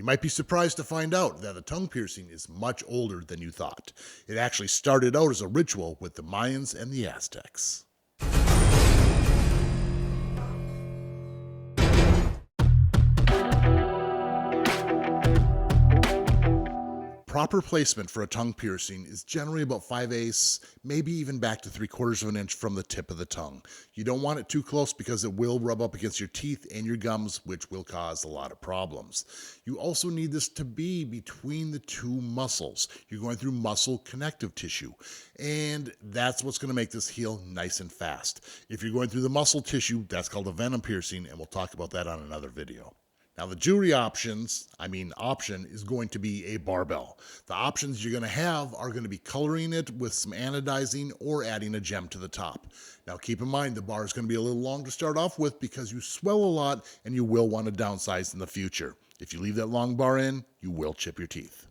You might be surprised to find out that a tongue piercing is much older than you thought. It actually started out as a ritual with the Mayans and the Aztecs. Proper placement for a tongue piercing is generally about 5/8, maybe even back to 3/4 of an inch from the tip of the tongue. You don't want it too close because it will rub up against your teeth and your gums, which will cause a lot of problems. You also need this to be between the two muscles. You're going through muscle connective tissue, and that's what's going to make this heal nice and fast. If you're going through the muscle tissue, that's called a venom piercing, and we'll talk about that on another video. Now, the jewelry option is going to be a barbell. The options you're going to have are going to be coloring it with some anodizing or adding a gem to the top. Now, keep in mind, the bar is going to be a little long to start off with because you swell a lot and you will want to downsize in the future. If you leave that long bar in, you will chip your teeth.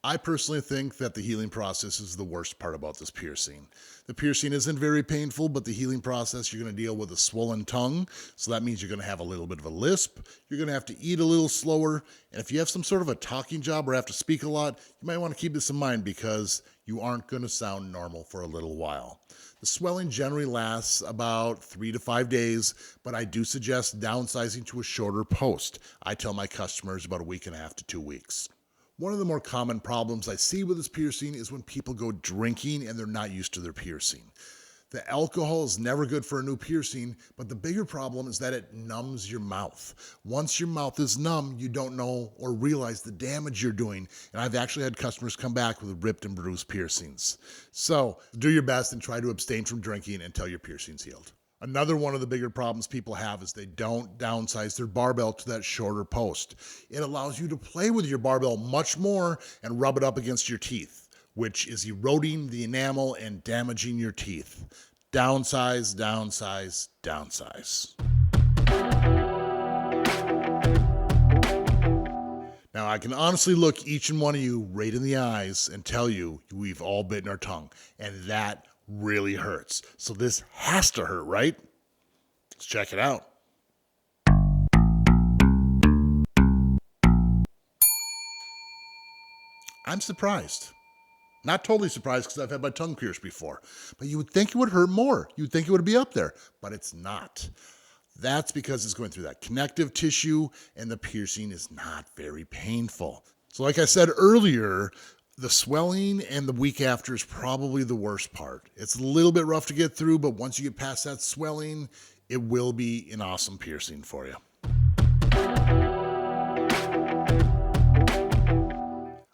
I personally think that the healing process is the worst part about this piercing. The piercing isn't very painful, but the healing process, you're going to deal with a swollen tongue. So that means you're going to have a little bit of a lisp. You're going to have to eat a little slower. And if you have some sort of a talking job or have to speak a lot, you might want to keep this in mind because you aren't going to sound normal for a little while. The swelling generally lasts about 3 to 5 days, but I do suggest downsizing to a shorter post. I tell my customers about 1.5 to 2 weeks. One of the more common problems I see with this piercing is when people go drinking and they're not used to their piercing. The alcohol is never good for a new piercing, but the bigger problem is that it numbs your mouth. Once your mouth is numb, you don't know or realize the damage you're doing. And I've actually had customers come back with ripped and bruised piercings. So do your best and try to abstain from drinking until your piercing's healed. Another one of the bigger problems people have is they don't downsize their barbell to that shorter post. It allows you to play with your barbell much more and rub it up against your teeth, which is eroding the enamel and damaging your teeth. Downsize, downsize, downsize. Now, I can honestly look each and one of you right in the eyes and tell you we've all bitten our tongue, and that really hurts. So this has to hurt, right? Let's check it out. I'm surprised. Not totally surprised because I've had my tongue pierced before. But you would think it would hurt more. You would think it would be up there, but it's not. That's because it's going through that connective tissue and the piercing is not very painful. So like I said earlier, the swelling and the week after is probably the worst part. It's a little bit rough to get through, but once you get past that swelling, it will be an awesome piercing for you.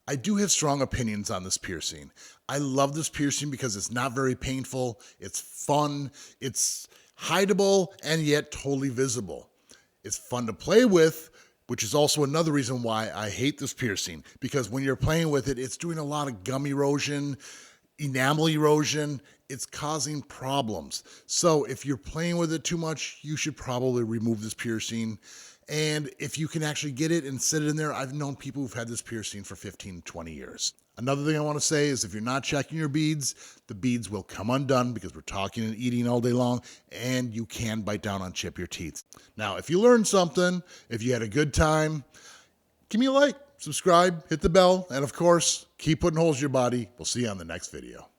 I do have strong opinions on this piercing. I love this piercing because it's not very painful, it's fun, it's hideable, and yet totally visible. It's fun to play with, which is also another reason why I hate this piercing, because when you're playing with it, it's doing a lot of gum erosion, enamel erosion. It's causing problems. So if you're playing with it too much, you should probably remove this piercing. And if you can actually get it and sit it in there, I've known people who've had this piercing for 15, 20 years. Another thing I want to say is if you're not checking your beads, the beads will come undone because we're talking and eating all day long, and you can bite down on chip your teeth. Now, if you learned something, if you had a good time, give me a like, subscribe, hit the bell, and of course, keep putting holes in your body. We'll see you on the next video.